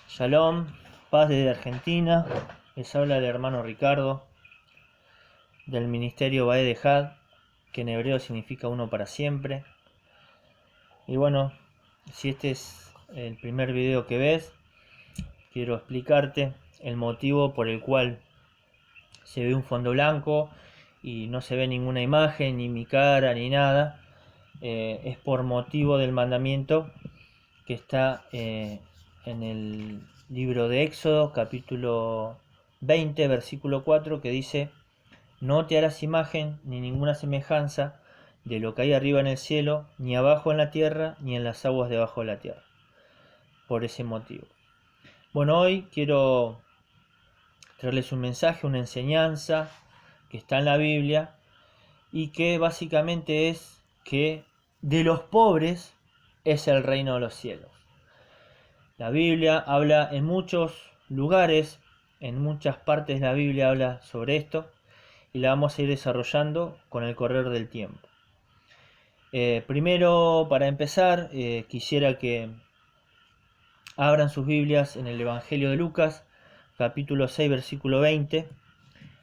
Shalom, paz desde Argentina. Les habla el hermano Ricardo del ministerio Baed Ejad, que en hebreo significa uno para siempre. Y bueno, si este es el primer video que ves, quiero explicarte el motivo por el cual se ve un fondo blanco y no se ve ninguna imagen, ni mi cara, ni nada. Es por motivo del mandamiento que está en el libro de Éxodo, capítulo 20, versículo 4, que dice: no te harás imagen ni ninguna semejanza de lo que hay arriba en el cielo, ni abajo en la tierra, ni en las aguas debajo de la tierra. Por ese motivo. Bueno, hoy quiero traerles un mensaje, una enseñanza que está en la Biblia y que básicamente es que de los pobres es el reino de los cielos. La Biblia habla en muchos lugares, en muchas partes de la Biblia habla sobre esto y la vamos a ir desarrollando con el correr del tiempo. Primero, para empezar, quisiera que abran sus Biblias en el Evangelio de Lucas, capítulo 6, versículo 20,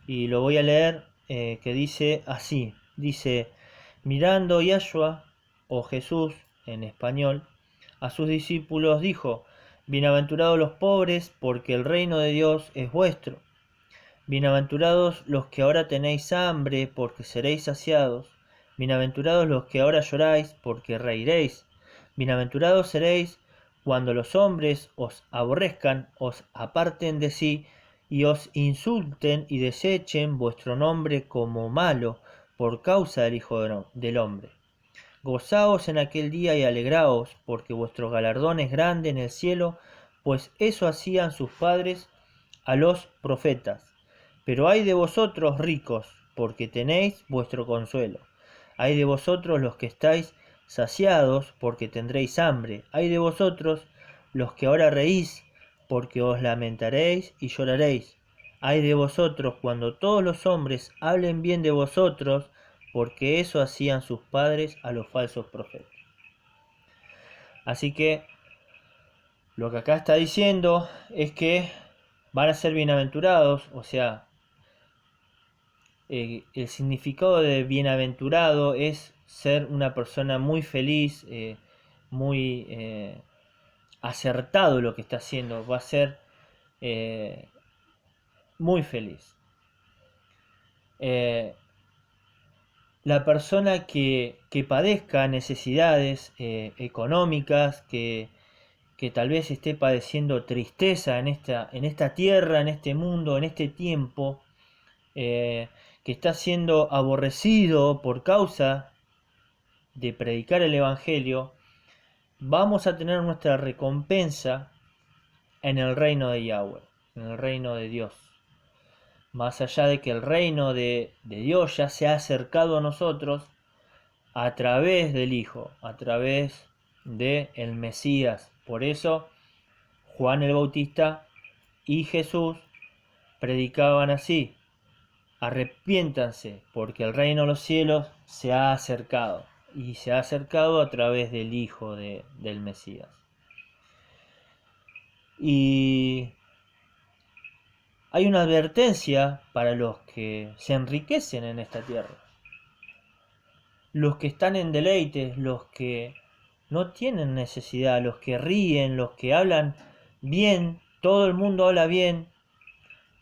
y lo voy a leer, que dice así, dice: mirando Yahshua, o Jesús en español, a sus discípulos dijo: bienaventurados los pobres, porque el reino de Dios es vuestro. Bienaventurados los que ahora tenéis hambre, porque seréis saciados. Bienaventurados los que ahora lloráis, porque reiréis. Bienaventurados seréis cuando los hombres os aborrezcan, os aparten de sí, y os insulten y desechen vuestro nombre como malo, por causa del Hijo del Hombre. Gozaos en aquel día y alegraos, porque vuestro galardón es grande en el cielo, pues eso hacían sus padres a los profetas. Pero ay de vosotros, ricos, porque tenéis vuestro consuelo. Ay de vosotros los que estáis saciados, porque tendréis hambre. Ay de vosotros los que ahora reís, porque os lamentaréis y lloraréis. Ay de vosotros cuando todos los hombres hablen bien de vosotros, porque eso hacían sus padres a los falsos profetas. Así que lo que acá está diciendo es que van a ser bienaventurados, o sea, el significado de bienaventurado es ser una persona muy feliz, muy acertado lo que está haciendo, va a ser muy feliz. La persona que padezca necesidades económicas, que tal vez esté padeciendo tristeza en esta tierra, en este mundo, en este tiempo, que está siendo aborrecido por causa de predicar el Evangelio, vamos a tener nuestra recompensa en el reino de Yahweh, en el reino de Dios. Más allá de que el reino de Dios ya se ha acercado a nosotros a través del Hijo, a través del Mesías. Por eso Juan el Bautista y Jesús predicaban así: arrepiéntanse, porque el reino de los cielos se ha acercado, y se ha acercado a través del Hijo del Mesías. Y hay una advertencia para los que se enriquecen en esta tierra, los que están en deleites, los que no tienen necesidad, los que ríen, los que hablan bien, todo el mundo habla bien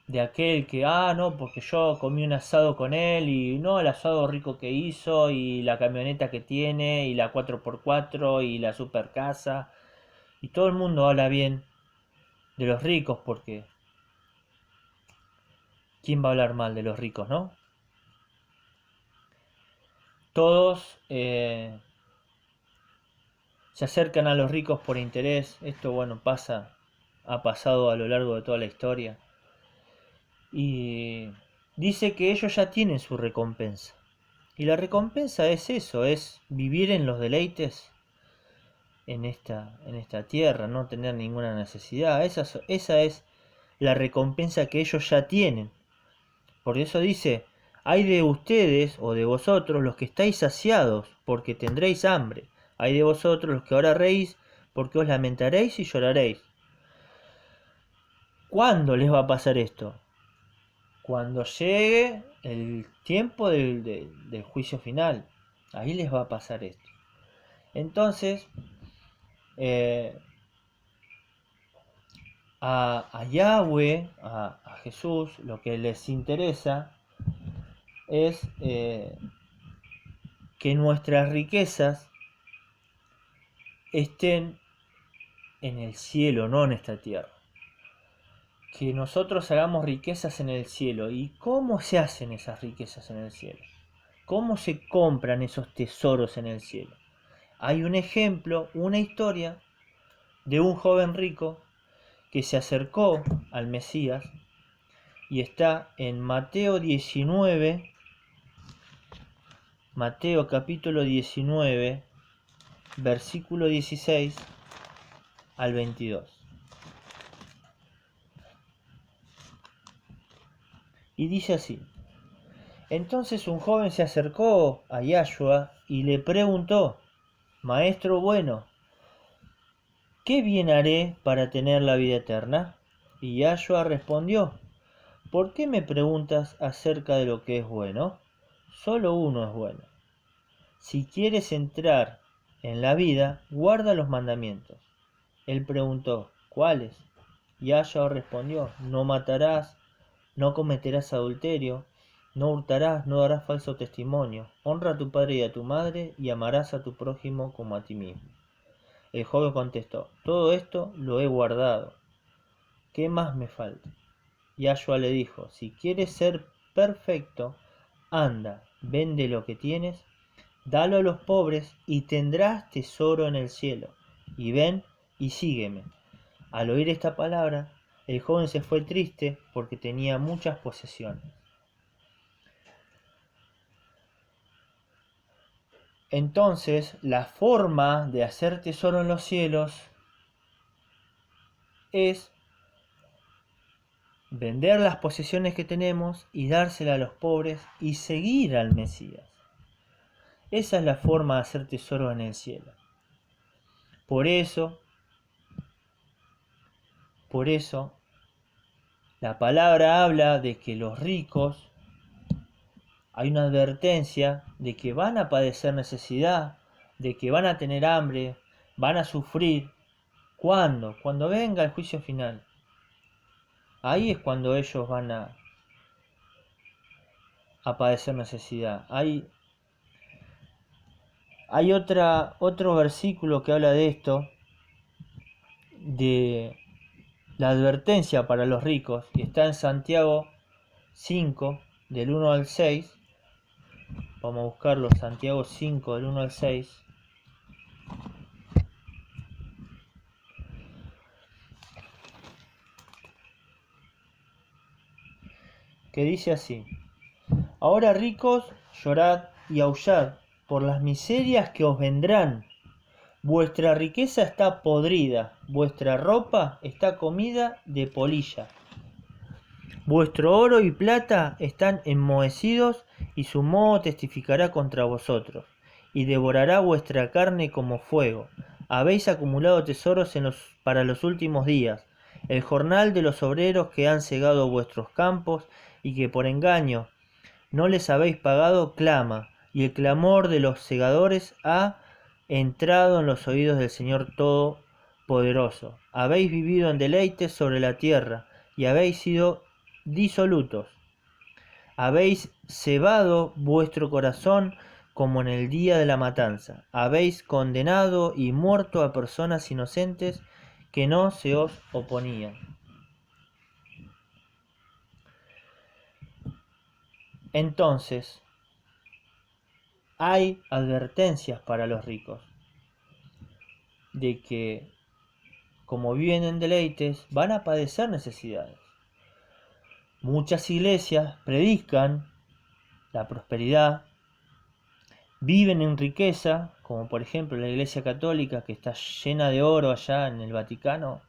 de aquel que, no, porque yo comí un asado con él, y no, el asado rico que hizo, y la camioneta que tiene, y la 4x4, y la super casa, y todo el mundo habla bien de los ricos, porque ¿quién va a hablar mal de los ricos, no? Todos se acercan a los ricos por interés. Esto, bueno, ha pasado a lo largo de toda la historia. Y dice que ellos ya tienen su recompensa. Y la recompensa es eso, es vivir en los deleites en esta tierra, no tener ninguna necesidad. Esa es la recompensa que ellos ya tienen. Por eso dice: hay de ustedes o de vosotros los que estáis saciados, porque tendréis hambre. Hay de vosotros los que ahora reís, porque os lamentaréis y lloraréis. ¿Cuándo les va a pasar esto? Cuando llegue el tiempo del juicio final. Ahí les va a pasar esto. Entonces, a Yahweh, a Jesús, lo que les interesa es que nuestras riquezas estén en el cielo, no en esta tierra. Que nosotros hagamos riquezas en el cielo. ¿Y cómo se hacen esas riquezas en el cielo? ¿Cómo se compran esos tesoros en el cielo? Hay un ejemplo, una historia de un joven rico que se acercó al Mesías y está en Mateo 19, Mateo capítulo 19, versículo 16 al 22. Y dice así: entonces un joven se acercó a Yahshua y le preguntó: Maestro bueno, ¿qué bien haré para tener la vida eterna? Y Yahshua respondió: ¿por qué me preguntas acerca de lo que es bueno? Solo uno es bueno. Si quieres entrar en la vida, guarda los mandamientos. Él preguntó: ¿cuáles? Yahshua respondió: no matarás, no cometerás adulterio, no hurtarás, no darás falso testimonio, honra a tu padre y a tu madre, y amarás a tu prójimo como a ti mismo. El joven contestó: todo esto lo he guardado. ¿Qué más me falta? Yahshua le dijo: si quieres ser perfecto, anda, vende lo que tienes, dalo a los pobres y tendrás tesoro en el cielo. Y ven y sígueme. Al oír esta palabra, el joven se fue triste porque tenía muchas posesiones. Entonces, la forma de hacer tesoro en los cielos es vender las posesiones que tenemos y dárselas a los pobres y seguir al Mesías. Esa es la forma de hacer tesoro en el cielo. Por eso, la palabra habla de que los ricos, hay una advertencia de que van a padecer necesidad, de que van a tener hambre, van a sufrir. ¿Cuándo? Cuando venga el juicio final. Ahí es cuando ellos van a padecer necesidad. Hay otro versículo que habla de esto, de la advertencia para los ricos, y está en Santiago 5, del 1 al 6. Vamos a buscarlo, Santiago 5, del 1 al 6. Que dice así: ahora ricos, llorad y aullad por las miserias que os vendrán. Vuestra riqueza está podrida, vuestra ropa está comida de polilla. Vuestro oro y plata están enmohecidos, y su moho testificará contra vosotros, y devorará vuestra carne como fuego. Habéis acumulado tesoros para los últimos días. El jornal de los obreros que han segado vuestros campos y que por engaño no les habéis pagado clama, y el clamor de los segadores ha entrado en los oídos del Señor Todopoderoso. Habéis vivido en deleites sobre la tierra, y habéis sido disolutos. Habéis cebado vuestro corazón como en el día de la matanza. Habéis condenado y muerto a personas inocentes que no se os oponían. Entonces, hay advertencias para los ricos de que, como viven en deleites, van a padecer necesidades. Muchas iglesias predican la prosperidad, viven en riqueza, como por ejemplo la Iglesia Católica, que está llena de oro allá en el Vaticano,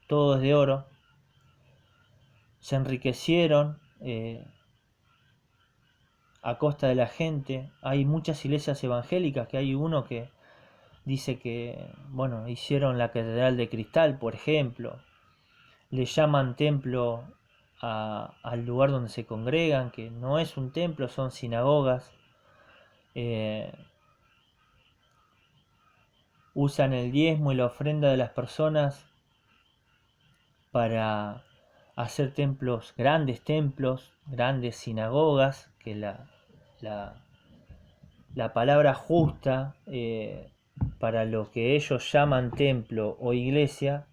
todo es de oro. Se enriquecieron a costa de la gente. Hay muchas iglesias evangélicas, que hay uno que dice que, bueno, hicieron la Catedral de Cristal, por ejemplo. le llaman templo al lugar donde se congregan, que no es un templo, son sinagogas. Usan el diezmo y la ofrenda de las personas para hacer grandes sinagogas, que la palabra justa para lo que ellos llaman templo o iglesia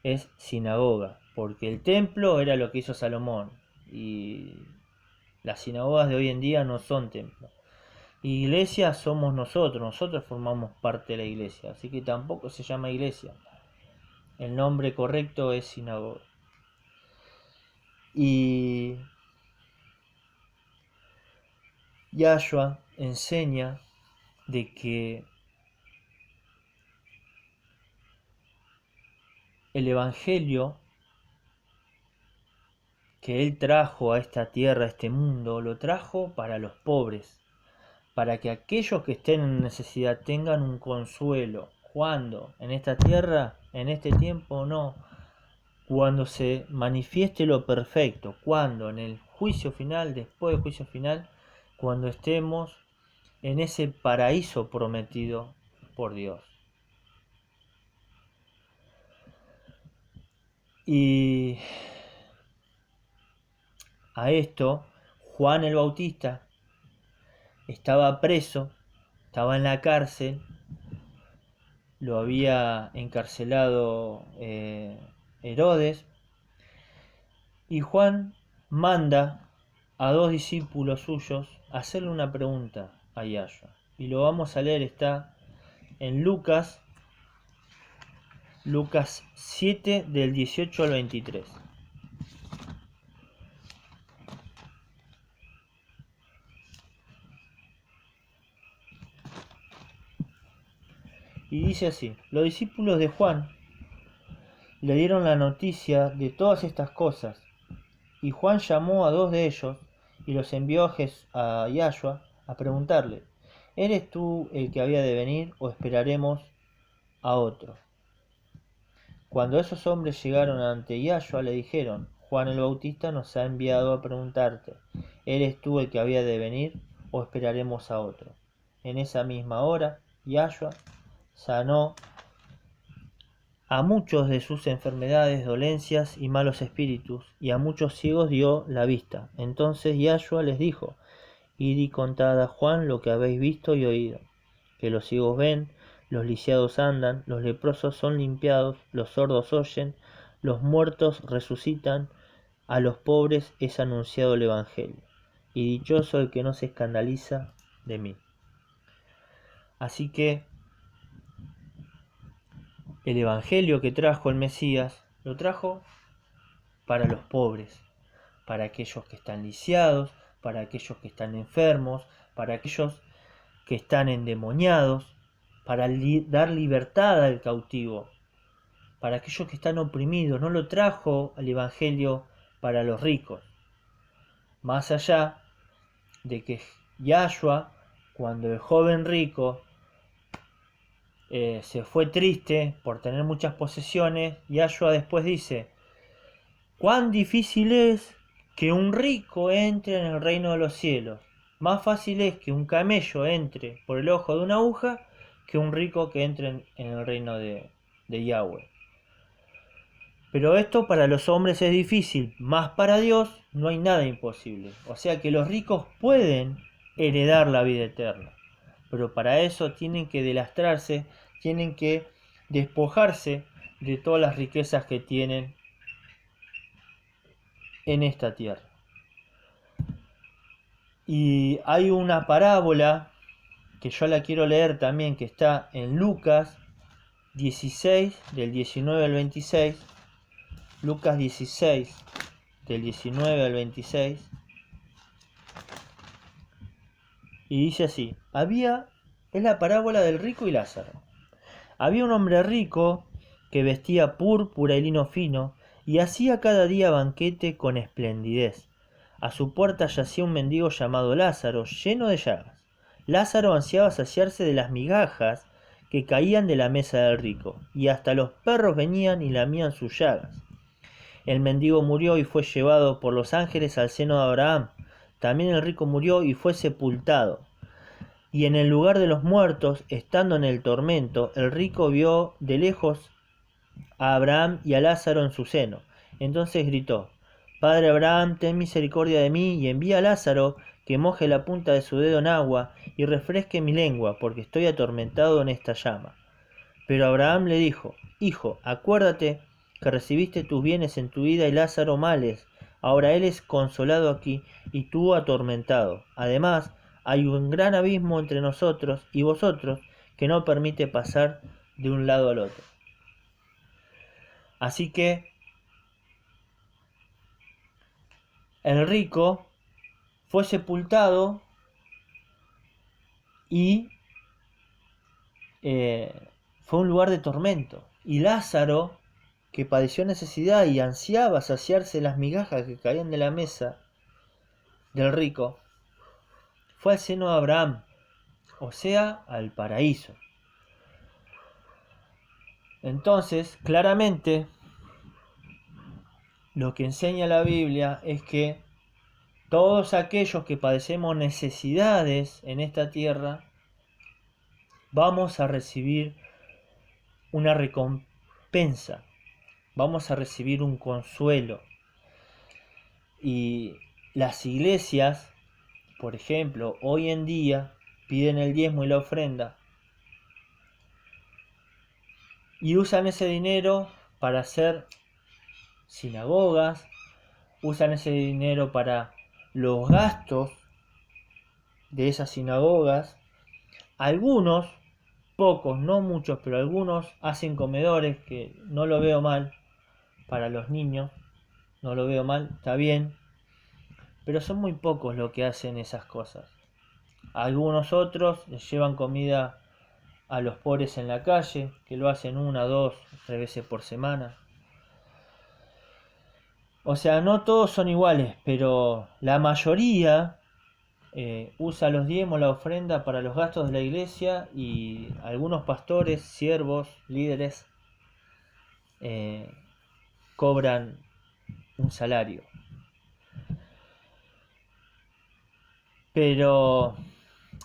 es sinagoga, porque el templo era lo que hizo Salomón y las sinagogas de hoy en día no son templos. Iglesia somos nosotros formamos parte de la iglesia, así que tampoco se llama iglesia. El nombre correcto es sinagoga. Y Yahshua enseña de que el evangelio que él trajo a esta tierra, a este mundo, lo trajo para los pobres, para que aquellos que estén en necesidad tengan un consuelo. ¿Cuándo? ¿En esta tierra? ¿En este tiempo? No. Cuando se manifieste lo perfecto. ¿Cuándo? En el juicio final, después del juicio final, cuando estemos en ese paraíso prometido por Dios. Y a esto, Juan el Bautista estaba preso, estaba en la cárcel, lo había encarcelado Herodes, y Juan manda a 2 discípulos suyos a hacerle una pregunta a Yahshua. Y lo vamos a leer, está en Lucas 7 del 18 al 23. Y dice así: los discípulos de Juan le dieron la noticia de todas estas cosas, y Juan llamó a 2 de ellos y los envió a Yahshua a preguntarle: ¿eres tú el que había de venir o esperaremos a otro? Cuando esos hombres llegaron ante Yahshua, le dijeron: Juan el Bautista nos ha enviado a preguntarte: ¿eres tú el que había de venir o esperaremos a otro? En esa misma hora, Yahshua sanó a muchos de sus enfermedades, dolencias y malos espíritus, y a muchos ciegos dio la vista. Entonces Yahshua les dijo: id y contad a Juan lo que habéis visto y oído, que los ciegos ven, los lisiados andan, los leprosos son limpiados, los sordos oyen, los muertos resucitan, a los pobres es anunciado el Evangelio, y dichoso el que no se escandaliza de mí. Así que el Evangelio que trajo el Mesías, lo trajo para los pobres, para aquellos que están lisiados, para aquellos que están enfermos, para aquellos que están endemoniados, para dar libertad al cautivo, para aquellos que están oprimidos. No lo trajo el Evangelio para los ricos. Más allá de que Yahshua, cuando el joven rico se fue triste por tener muchas posesiones, Yahshua después dice: cuán difícil es que un rico entre en el reino de los cielos. Más fácil es que un camello entre por el ojo de una aguja que un rico que entre en el reino de Yahweh. Pero esto para los hombres es difícil, más para Dios no hay nada imposible. O sea que los ricos pueden heredar la vida eterna, pero para eso tienen que delastrarse, tienen que despojarse de todas las riquezas que tienen en esta tierra. Y hay una parábola que yo la quiero leer también, que está en Lucas 16 del 19 al 26. Lucas 16 del 19 al 26. Y dice así: es la parábola del rico y Lázaro. Había un hombre rico que vestía púrpura y lino fino y hacía cada día banquete con esplendidez. A su puerta yacía un mendigo llamado Lázaro, lleno de llagas. Lázaro ansiaba saciarse de las migajas que caían de la mesa del rico, y hasta los perros venían y lamían sus llagas. El mendigo murió y fue llevado por los ángeles al seno de Abraham. También el rico murió y fue sepultado. Y en el lugar de los muertos, estando en el tormento, el rico vio de lejos a Abraham y a Lázaro en su seno. Entonces gritó: Padre Abraham, ten misericordia de mí y envía a Lázaro que moje la punta de su dedo en agua y refresque mi lengua, porque estoy atormentado en esta llama. Pero Abraham le dijo: Hijo, acuérdate que recibiste tus bienes en tu vida y Lázaro males. Ahora él es consolado aquí y tú atormentado. Además, hay un gran abismo entre nosotros y vosotros que no permite pasar de un lado al otro. Así que el rico fue sepultado y fue un lugar de tormento. Y Lázaro, que padeció necesidad y ansiaba saciarse las migajas que caían de la mesa del rico, fue al seno de Abraham, o sea, al paraíso. Entonces, claramente, lo que enseña la Biblia es que todos aquellos que padecemos necesidades en esta tierra, vamos a recibir una recompensa, vamos a recibir un consuelo. Y las iglesias, por ejemplo, hoy en día piden el diezmo y la ofrenda y usan ese dinero para hacer sinagogas, usan ese dinero para los gastos de esas sinagogas. Algunos, pocos, no muchos, pero algunos hacen comedores, que no lo veo mal, para los niños, no lo veo mal, está bien, pero son muy pocos los que hacen esas cosas. Algunos otros les llevan comida a los pobres en la calle, que lo hacen 1, 2, 3 veces por semana. O sea, no todos son iguales, pero la mayoría usa los diezmos, la ofrenda para los gastos de la iglesia, y algunos pastores, siervos, líderes cobran un salario. Pero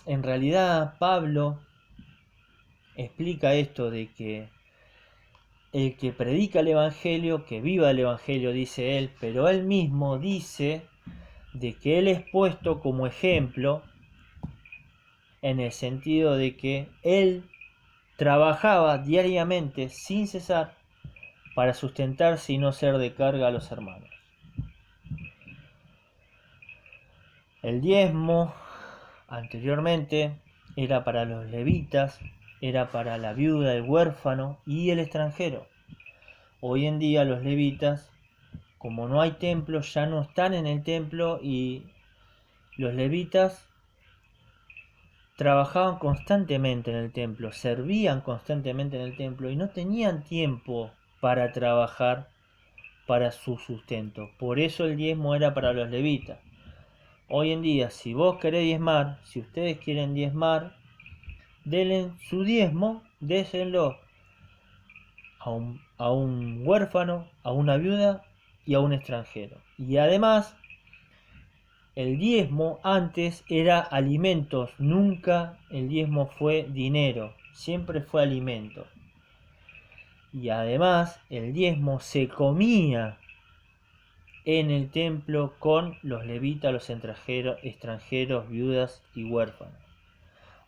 en realidad Pablo explica esto de que el que predica el Evangelio, que viva el Evangelio, dice él, pero él mismo dice de que él es puesto como ejemplo en el sentido de que él trabajaba diariamente sin cesar para sustentarse y no ser de carga a los hermanos. El diezmo anteriormente era para los levitas, era para la viuda, el huérfano y el extranjero. Hoy en día los levitas, como no hay templo, ya no están en el templo, y los levitas trabajaban constantemente en el templo, servían constantemente en el templo y no tenían tiempo para trabajar para su sustento. Por eso el diezmo era para los levitas. Hoy en día, si vos querés diezmar, si ustedes quieren diezmar, denle su diezmo, désenlo a un huérfano, a una viuda y a un extranjero. Y además, el diezmo antes era alimentos, nunca el diezmo fue dinero, siempre fue alimento. Y además el diezmo se comía en el templo con los levitas, los extranjeros, viudas y huérfanos.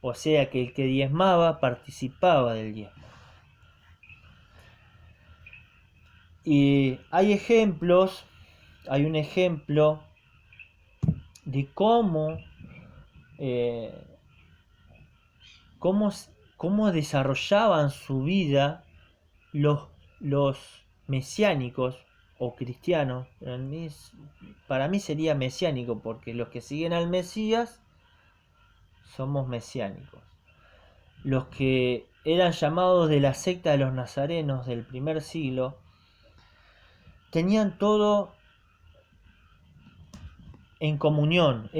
O sea que el que diezmaba participaba del diezmo. Y hay ejemplos, hay un ejemplo de cómo desarrollaban su vida los mesiánicos o cristianos. Para mí sería mesiánico, porque los que siguen al Mesías somos mesiánicos. Los que eran llamados de la secta de los nazarenos del primer siglo tenían todo en comunión,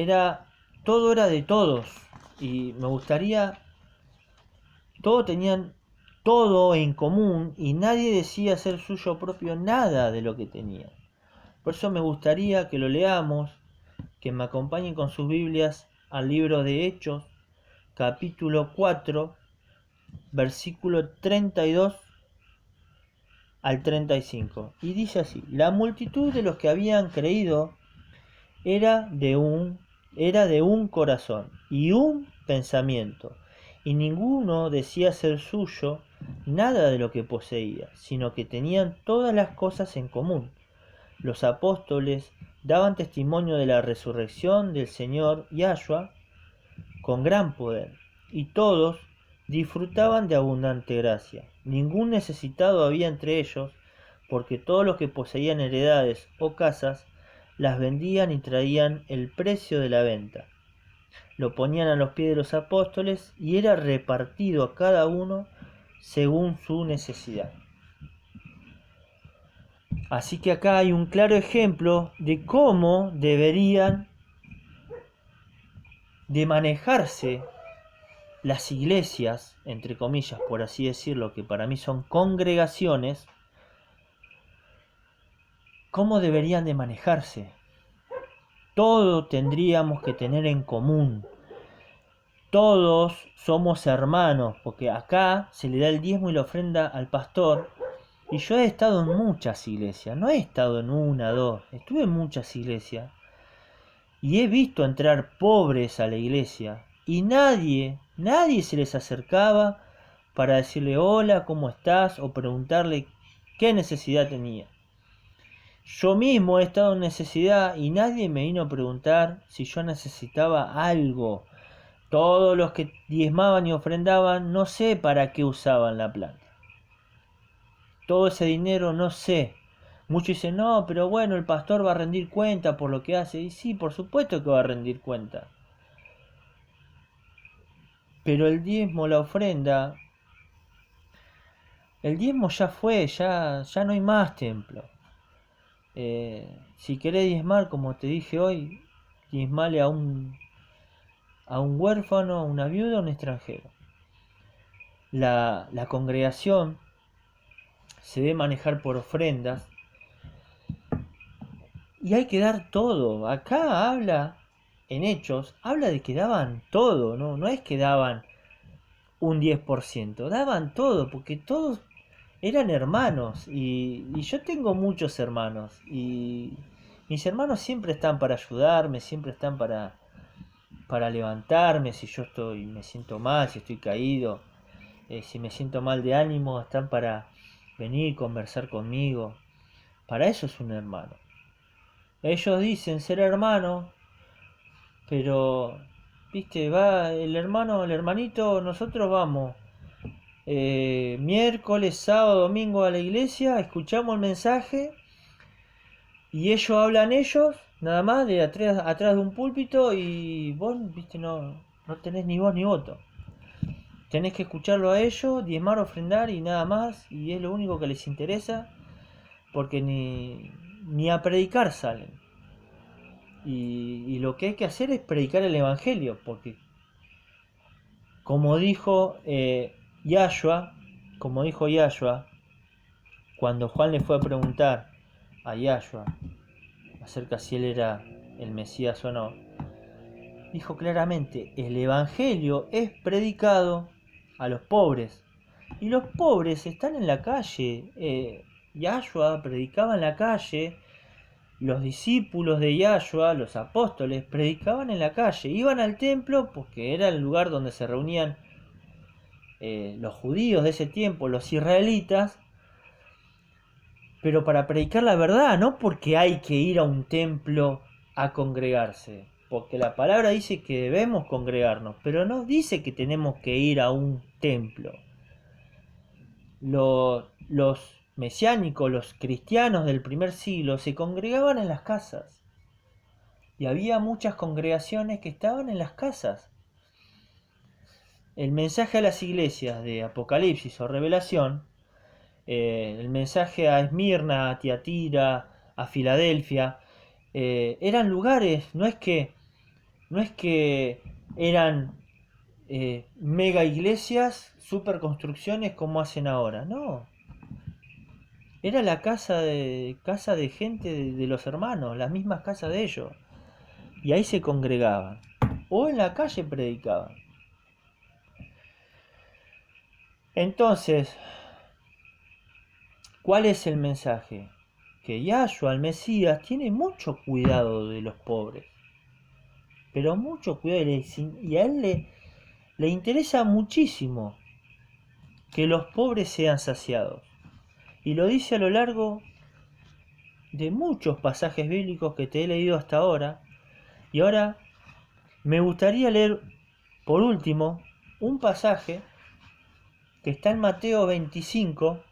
todo era de todos, y me gustaría, todos tenían todo en común y nadie decía ser suyo propio nada de lo que tenía. Por eso me gustaría que lo leamos, que me acompañen con sus Biblias al libro de Hechos, capítulo 4, versículo 32 al 35. Y dice así: la multitud de los que habían creído era de un corazón y un pensamiento, y ninguno decía ser suyo nada de lo que poseía, sino que tenían todas las cosas en común. Los apóstoles daban testimonio de la resurrección del Señor Yahshua con gran poder, y todos disfrutaban de abundante gracia. Ningún necesitado había entre ellos, porque todos los que poseían heredades o casas las vendían y traían el precio de la venta. Lo ponían a los pies de los apóstoles y era repartido a cada uno según su necesidad. Así que acá hay un claro ejemplo de cómo deberían de manejarse las iglesias, entre comillas, por así decirlo, que para mí son congregaciones, cómo deberían de manejarse. Todo tendríamos que tener en común. Todos somos hermanos, porque acá se le da el diezmo y la ofrenda al pastor. Y yo he estado en muchas iglesias, no he estado en una, dos, estuve en muchas iglesias. Y he visto entrar pobres a la iglesia y nadie se les acercaba para decirle hola, ¿cómo estás? O preguntarle qué necesidad tenía. Yo mismo he estado en necesidad y nadie me vino a preguntar si yo necesitaba algo. Todos los que diezmaban y ofrendaban, no sé para qué usaban la plata. Todo ese dinero no sé. Muchos dicen, no, pero bueno, el pastor va a rendir cuenta por lo que hace. Y sí, por supuesto que va a rendir cuenta. Pero el diezmo, la ofrenda, el diezmo ya fue, ya no hay más templo. Si querés diezmar, como te dije hoy, diezmale a un huérfano, a una viuda, a un extranjero. La congregación se debe manejar por ofrendas y hay que dar todo. Acá habla, en Hechos, habla de que daban todo, no es que daban un 10%, daban todo, porque todos eran hermanos y yo tengo muchos hermanos y mis hermanos siempre están para ayudarme, siempre están para levantarme si yo me siento mal, si estoy caído, si me siento mal de ánimo, están para venir, conversar conmigo. Para eso es un hermano. Ellos dicen ser hermano, pero viste, va el hermano, el hermanito, nosotros vamos miércoles, sábado, domingo a la iglesia, escuchamos el mensaje y ellos hablan nada más, de atrás de un púlpito y vos, viste, no tenés ni voz ni voto. Tenés que escucharlo a ellos, diezmar, ofrendar y nada más, y es lo único que les interesa, porque ni a predicar salen. Y lo que hay que hacer es predicar el evangelio, porque como dijo Yahshua, cuando Juan le fue a preguntar a Yahshua acerca si él era el Mesías o no, dijo claramente, el evangelio es predicado a los pobres, y los pobres están en la calle. Yahshua predicaba en la calle, los discípulos de Yahshua, los apóstoles, predicaban en la calle, iban al templo porque era el lugar donde se reunían los judíos de ese tiempo, los israelitas, pero para predicar la verdad, no porque hay que ir a un templo a congregarse, porque la palabra dice que debemos congregarnos, pero no dice que tenemos que ir a un templo. Los mesiánicos, los cristianos del primer siglo se congregaban en las casas, y había muchas congregaciones que estaban en las casas. El mensaje a las iglesias de Apocalipsis o Revelación, el mensaje a Esmirna, a Tiatira, a Filadelfia, eran lugares, no es que eran mega iglesias, super construcciones como hacen ahora, no. Era la casa de gente de los hermanos, las mismas casas de ellos. Y ahí se congregaban. O en la calle predicaban. Entonces, ¿cuál es el mensaje? Que Yahshua, el Mesías, tiene mucho cuidado de los pobres. Pero mucho cuidado. Y a él le interesa muchísimo que los pobres sean saciados. Y lo dice a lo largo de muchos pasajes bíblicos que te he leído hasta ahora. Y ahora me gustaría leer, por último, un pasaje que está en Mateo 25,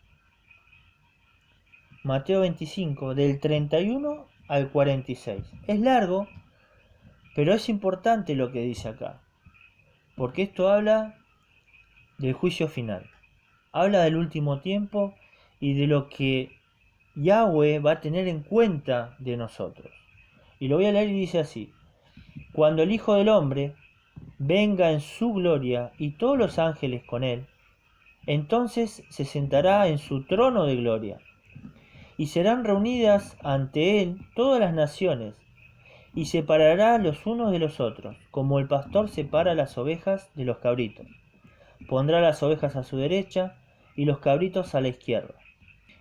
del 31 al 46. Es largo, pero es importante lo que dice acá, porque esto habla del juicio final, habla del último tiempo y de lo que Yahweh va a tener en cuenta de nosotros. Y lo voy a leer y dice así: cuando el Hijo del Hombre venga en su gloria y todos los ángeles con él, entonces se sentará en su trono de gloria, y serán reunidas ante él todas las naciones, y separará los unos de los otros, como el pastor separa las ovejas de los cabritos. Pondrá las ovejas a su derecha y los cabritos a la izquierda.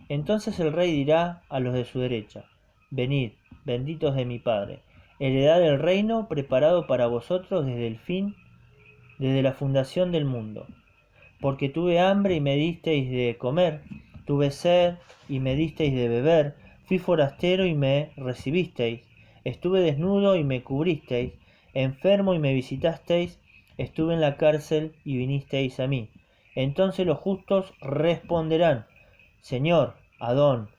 Entonces el rey dirá a los de su derecha: venid, benditos de mi Padre, heredad del reino preparado para vosotros desde la fundación del mundo. Porque tuve hambre y me disteis de comer, tuve sed y me disteis de beber, fui forastero y me recibisteis, estuve desnudo y me cubristeis, enfermo y me visitasteis, estuve en la cárcel y vinisteis a mí. Entonces los justos responderán: Señor, Adón,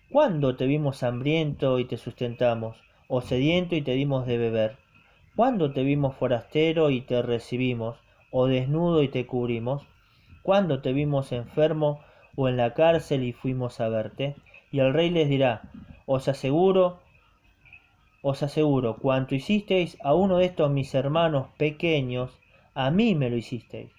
¿cuándo te vimos hambriento y te sustentamos, o sediento y te dimos de beber? ¿Cuándo te vimos forastero y te recibimos, o desnudo y te cubrimos? ¿Cuándo te vimos enfermo o en la cárcel y fuimos a verte? Y el rey les dirá: os aseguro, cuanto hicisteis a uno de estos mis hermanos pequeños, a mí me lo hicisteis.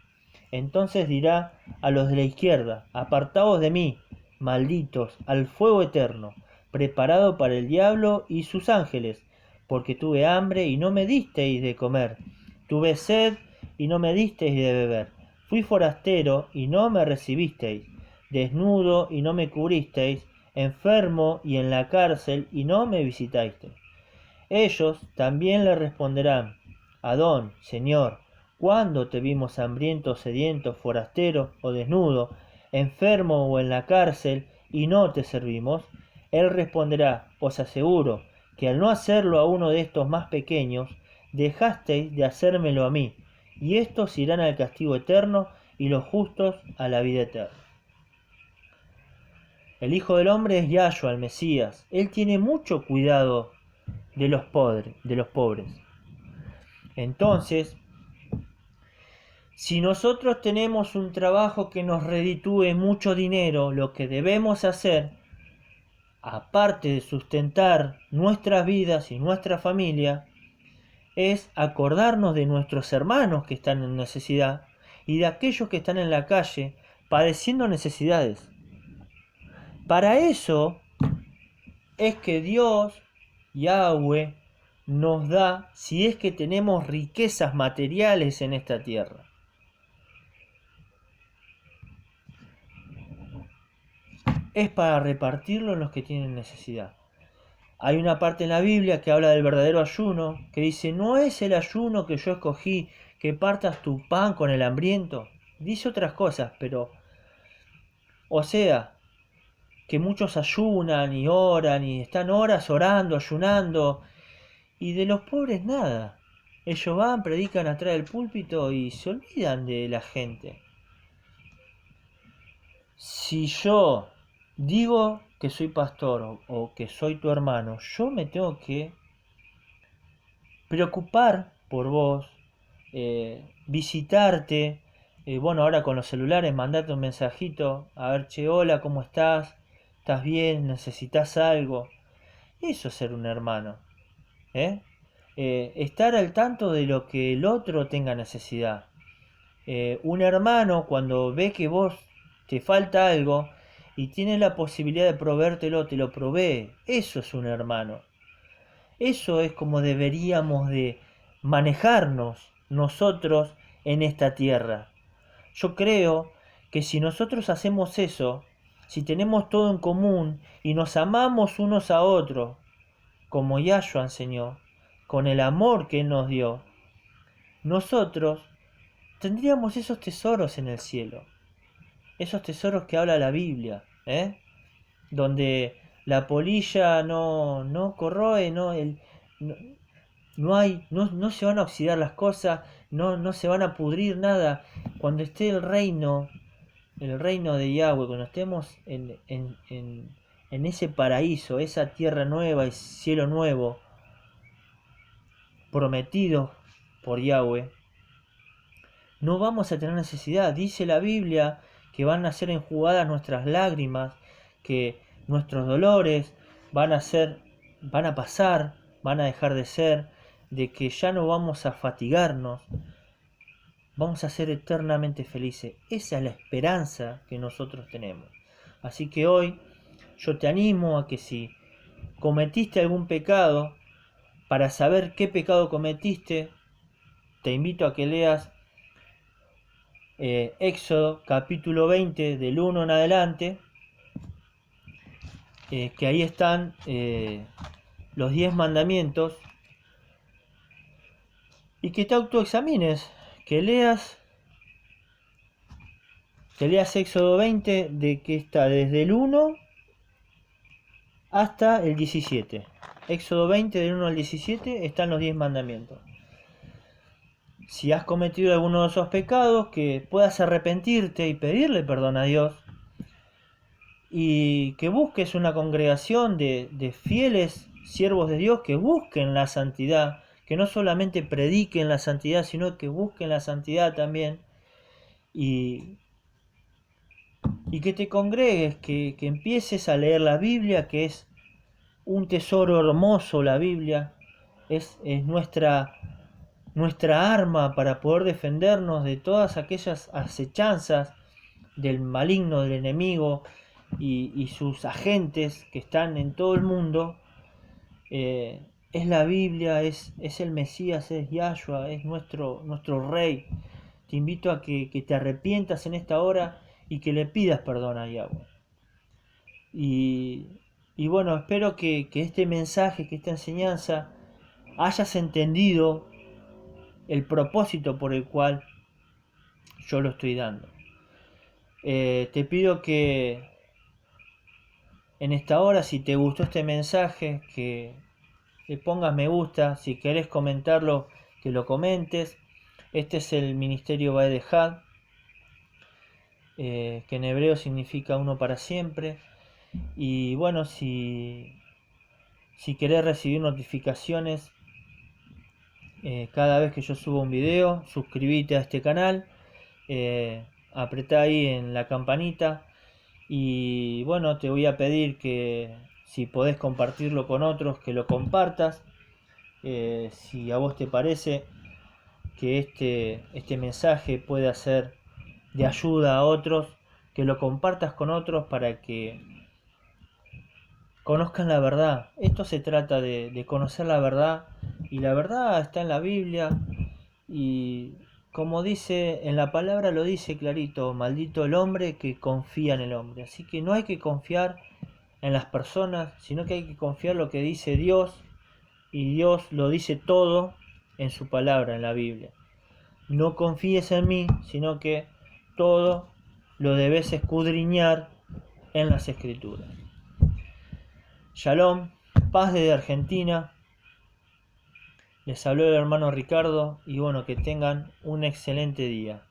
Entonces dirá a los de la izquierda: apartaos de mí, malditos, al fuego eterno, preparado para el diablo y sus ángeles, porque tuve hambre y no me disteis de comer, tuve sed y no me disteis de beber, fui forastero y no me recibisteis, desnudo y no me cubristeis, enfermo y en la cárcel y no me visitasteis. Ellos también le responderán: Adón, Señor, ¿cuándo te vimos hambriento, sediento, forastero o desnudo, enfermo o en la cárcel y no te servimos? Él responderá: os aseguro que al no hacerlo a uno de estos más pequeños, dejasteis de hacérmelo a mí, y estos irán al castigo eterno y los justos a la vida eterna. El Hijo del Hombre es Yahshua, el Mesías. Él tiene mucho cuidado de los pobres. Entonces, si nosotros tenemos un trabajo que nos reditúe mucho dinero, lo que debemos hacer, aparte de sustentar nuestras vidas y nuestra familia, es acordarnos de nuestros hermanos que están en necesidad y de aquellos que están en la calle padeciendo necesidades. Para eso es que Dios, Yahweh, nos da si es que tenemos riquezas materiales en esta tierra. Es para repartirlo en los que tienen necesidad. Hay una parte en la Biblia que habla del verdadero ayuno, que dice: no es el ayuno que yo escogí, que partas tu pan con el hambriento. Dice otras cosas, pero, o sea, que muchos ayunan y oran y están horas orando, ayunando, y de los pobres nada. Ellos van, predican atrás del púlpito y se olvidan de la gente. Si yo digo que soy pastor o que soy tu hermano, yo me tengo que preocupar por vos, visitarte. Bueno, ahora con los celulares, mandate un mensajito, a ver: che, hola, ¿cómo estás? ¿Estás bien? ¿Necesitas algo? Eso es ser un hermano. Estar al tanto de lo que el otro tenga necesidad. Un hermano, cuando ve que vos te falta algo, y tiene la posibilidad de proveértelo, te lo provee. Eso es un hermano. Eso es como deberíamos de manejarnos nosotros en esta tierra. Yo creo que si nosotros hacemos eso, si tenemos todo en común y nos amamos unos a otros, como Yahshua enseñó, con el amor que Él nos dio, nosotros tendríamos esos tesoros en el cielo. Esos tesoros que habla la Biblia, donde la polilla no corroe, no se van a oxidar las cosas, no se van a pudrir nada. Cuando esté el reino de Yahweh, cuando estemos en ese paraíso, esa tierra nueva y cielo nuevo, prometido por Yahweh, no vamos a tener necesidad. Dice la Biblia que van a ser enjugadas nuestras lágrimas, que nuestros dolores van a pasar, van a dejar de ser, de que ya no vamos a fatigarnos, vamos a ser eternamente felices. Esa es la esperanza que nosotros tenemos. Así que hoy yo te animo a que si cometiste algún pecado, para saber qué pecado cometiste, te invito a que leas Éxodo capítulo 20 del 1 en adelante, que ahí están los 10 mandamientos, y que te autoexamines, que leas Éxodo 20 de que está desde el 1 hasta el 17. Éxodo 20 del 1 al 17 están los 10 mandamientos. Si has cometido alguno de esos pecados, que puedas arrepentirte y pedirle perdón a Dios, y que busques una congregación de fieles siervos de Dios que busquen la santidad, que no solamente prediquen la santidad, sino que busquen la santidad también, y que te congregues, que empieces a leer la Biblia, que es un tesoro hermoso. La Biblia es nuestra arma para poder defendernos de todas aquellas acechanzas del maligno, del enemigo y sus agentes que están en todo el mundo. Es la Biblia, es el Mesías, es Yahshua, es nuestro Rey. Te invito a que te arrepientas en esta hora y que le pidas perdón a Yahweh. Y bueno, espero que este mensaje, que esta enseñanza, hayas entendido el propósito por el cual yo lo estoy dando. Te pido que en esta hora, si te gustó este mensaje, que le pongas me gusta. Si querés comentarlo, que lo comentes. Este es el ministerio Baedejad, que en hebreo significa uno para siempre. Y bueno, si querés recibir notificaciones cada vez que yo subo un video, suscríbete a este canal, apretá ahí en la campanita. Y bueno, te voy a pedir que si podés compartirlo con otros, que lo compartas. Si a vos te parece que este mensaje puede ser de ayuda a otros, que lo compartas con otros para que conozcan la verdad. Esto se trata de conocer la verdad, y la verdad está en la Biblia, y como dice en la palabra, lo dice clarito: maldito el hombre que confía en el hombre. Así que no hay que confiar en las personas, sino que hay que confiar en lo que dice Dios, y Dios lo dice todo en su palabra, en la Biblia. No confíes en mí, sino que todo lo debes escudriñar en las Escrituras. Shalom, paz desde Argentina. Les habló el hermano Ricardo, y bueno, que tengan un excelente día.